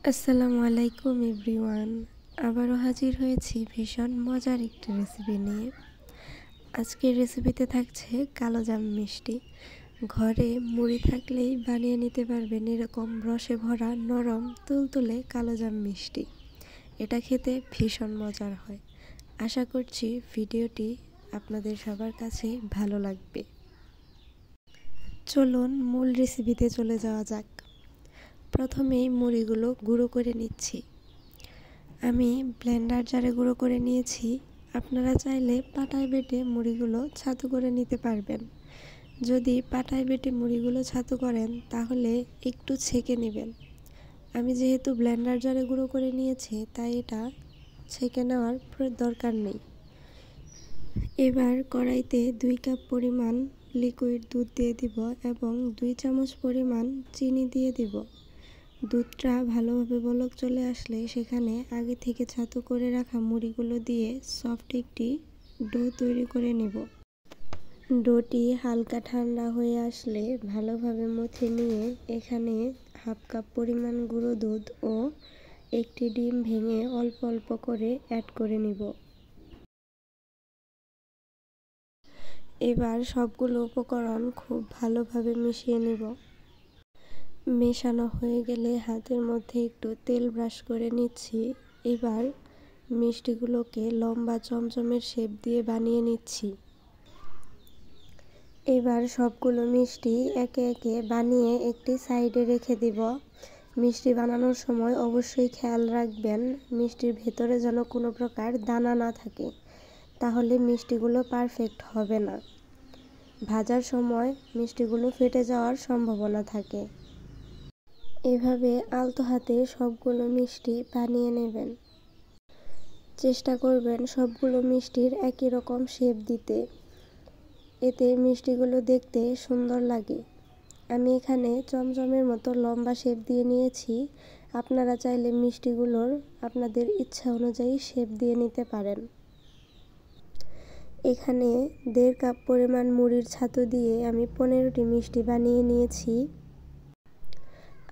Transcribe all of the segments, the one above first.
আসসালামু আলাইকুম এভরিওয়ান। আবারও হাজির হয়েছি ভীষণ মজার একটি রেসিপি নিয়ে। আজকের রেসিপিতে থাকছে কালোজাম মিষ্টি। ঘরে মুড়ি থাকলেই বানিয়ে নিতে পারবেন এরকম রসে ভরা নরম তুলতুলে কালোজাম মিষ্টি। এটা খেতে ভীষণ মজার হয়। আশা করছি ভিডিওটি আপনাদের সবার কাছে ভালো লাগবে। চলুন মূল রেসিপিতে চলে যাওয়া যাক। প্রথমেই মুড়িগুলো গুঁড়ো করে নিচ্ছি। আমি ব্লেন্ডার জারে গুঁড়ো করে নিয়েছি। আপনারা চাইলে পাটায় বেটে মুড়িগুলো ছাতু করে নিতে পারবেন। যদি পাটায় বেটে মুড়িগুলো ছাতু করেন তাহলে একটু ছেঁকে নেবেন। আমি যেহেতু ব্লেন্ডার জারে গুঁড়ো করে নিয়েছি তাই এটা ছেঁকে নেওয়ার দরকার নেই। এবার কড়াইতে 2 কাপ পরিমাণ লিকুইড দুধ দিয়ে দিব এবং 2 চামচ পরিমাণ চিনি দিয়ে দিব। দুধটা ভালোভাবে বলক চলে আসলে সেখানে আগে থেকে ছাতু করে রাখা মুড়িগুলো দিয়ে সফট একটি ডো তৈরি করে নেব। ডোটি হালকা ঠান্ডা হয়ে আসলে ভালোভাবে মথে নিয়ে এখানে হাফ কাপ পরিমাণ গুঁড়ো দুধ ও একটি ডিম ভেঙে অল্প অল্প করে অ্যাড করে নিব। এবার সবগুলো উপকরণ খুব ভালোভাবে মিশিয়ে নেব। মেশানো হয়ে গেলে হাতের মধ্যে একটু তেল ব্রাশ করে নিচ্ছি। এবার মিষ্টিগুলোকে লম্বা চমচমের শেপ দিয়ে বানিয়ে নিচ্ছি। এবার সবগুলো মিষ্টি একে একে বানিয়ে একটি সাইডে রেখে দিব। মিষ্টি বানানোর সময় অবশ্যই খেয়াল রাখবেন মিষ্টির ভেতরে যেন কোনো প্রকার দানা না থাকে, তাহলে মিষ্টিগুলো পারফেক্ট হবে না। ভাজার সময় মিষ্টিগুলো ফেটে যাওয়ার সম্ভাবনা থাকে। এভাবে আলতো হাতে সবগুলো মিষ্টি বানিয়ে নেবেন। চেষ্টা করবেন সবগুলো মিষ্টির একই রকম শেপ দিতে, এতে মিষ্টিগুলো দেখতে সুন্দর লাগে। আমি এখানে চমচমের মতো লম্বা শেপ দিয়ে নিয়েছি। আপনারা চাইলে মিষ্টিগুলোর আপনাদের ইচ্ছা অনুযায়ী শেপ দিয়ে নিতে পারেন। এখানে 1.5 কাপ পরিমাণ মুড়ির ছাতু দিয়ে আমি 15টি মিষ্টি বানিয়ে নিয়েছি।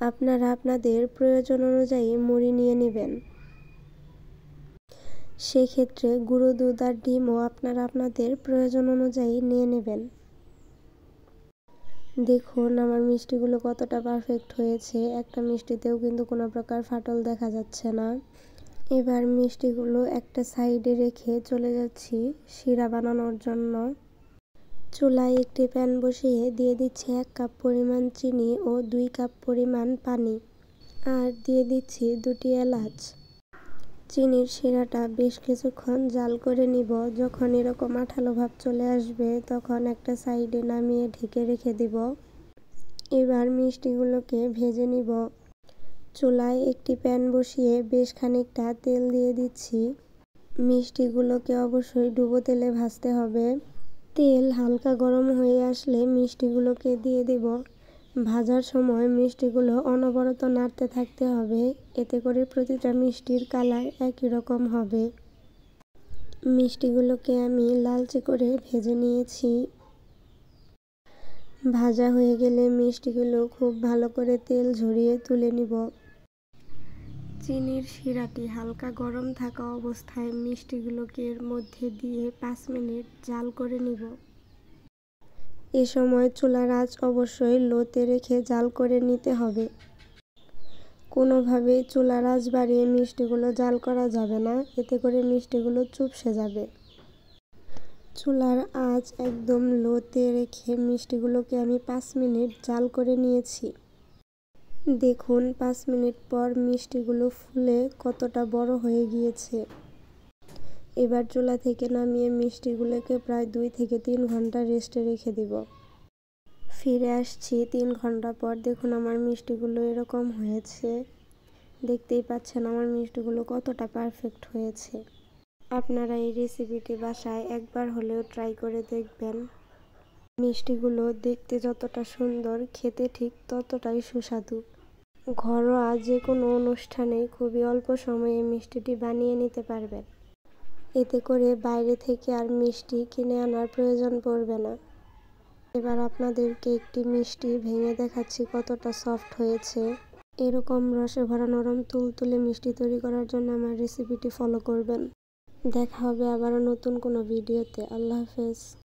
আপনারা আপনাদের প্রয়োজন অনুযায়ী মুড়ি নিয়ে নেবেন। সেক্ষেত্রে গুঁড়ো দুধ আর ডিমও আপনারা আপনাদের প্রয়োজন অনুযায়ী নিয়ে নেবেন। দেখুন আমার মিষ্টিগুলো কতটা পারফেক্ট হয়েছে, একটা মিষ্টিতেও কিন্তু কোনো প্রকার ফাটল দেখা যাচ্ছে না। এবার মিষ্টিগুলো একটা সাইডে রেখে চলে যাচ্ছি শিরা বানানোর জন্য। চুলায় একটি প্যান বসিয়ে দিয়ে দিচ্ছি 1 কাপ পরিমাণ চিনি ও 2 কাপ পরিমাণ পানি, আর দিয়ে দিচ্ছি 2টি এলাচ। চিনির শিরাটা বেশ কিছুক্ষণ জাল করে নিব। যখন এরকম আঠালো ভাব চলে আসবে তখন একটা সাইডে নামিয়ে ঢেকে রেখে দিব। এবার মিষ্টিগুলোকে ভেজে নিব। চুলায় একটি প্যান বসিয়ে বেশ খানিকটা তেল দিয়ে দিচ্ছি। মিষ্টিগুলোকে অবশ্যই ডুবো তেলে ভাজতে হবে। তেল হালকা গরম হয়ে আসলে মিষ্টিগুলোকে দিয়ে দেব। ভাজার সময় মিষ্টিগুলো অনবরত নাড়তে থাকতে হবে, এতে করে প্রতিটা মিষ্টির কালার একই রকম হবে। মিষ্টিগুলোকে আমি লালচে করে ভেজে নিয়েছি। ভাজা হয়ে গেলে মিষ্টিগুলো খুব ভালো করে তেল ঝরিয়ে তুলে নিব। চিনির শিরাটি হালকা গরম থাকা অবস্থায় মিষ্টিগুলোকে এর মধ্যে দিয়ে 5 মিনিট জাল করে নিব। এ সময় চুলার আঁচ অবশ্যই লোতে রেখে জাল করে নিতে হবে। কোনোভাবেই চুলার আঁচ বাড়িয়ে মিষ্টিগুলো জাল করা যাবে না, এতে করে মিষ্টিগুলো চুপসে যাবে। চুলার আঁচ একদম লোতে রেখে মিষ্টিগুলোকে আমি 5 মিনিট জাল করে নিয়েছি। দেখুন 5 মিনিট পর মিষ্টিগুলো ফুলে কতটা বড় হয়ে গিয়েছে। এবার চুলা থেকে নামিয়ে মিষ্টিগুলোকে প্রায় 2 থেকে 3 ঘন্টা রেস্টে রেখে দেব। ফিরে আসছি 3 ঘন্টা পর। দেখুন আমার মিষ্টিগুলো এরকম হয়েছে। দেখতেই পাচ্ছেন আমার মিষ্টিগুলো কতটা পারফেক্ট হয়েছে। আপনারা এই রেসিপিটি বাসায় একবার হলেও ট্রাই করে দেখবেন। মিষ্টিগুলো দেখতে যতটা সুন্দর, খেতে ঠিক ততটাই সুস্বাদু। ঘরোয়া যে কোনো অনুষ্ঠানে খুবই অল্প সময়ে মিষ্টিটি বানিয়ে নিতে পারবেন। এতে করে বাইরে থেকে আর মিষ্টি কিনে আনার প্রয়োজন পড়বে না। এবার আপনাদেরকে একটি মিষ্টি ভেঙে দেখাচ্ছি কতটা সফট হয়েছে। এরকম রসে ভরা নরম তুলতুলে মিষ্টি তৈরি করার জন্য আমার রেসিপিটি ফলো করবেন। দেখা হবে আবারও নতুন কোনো ভিডিওতে। আল্লাহ হাফেজ।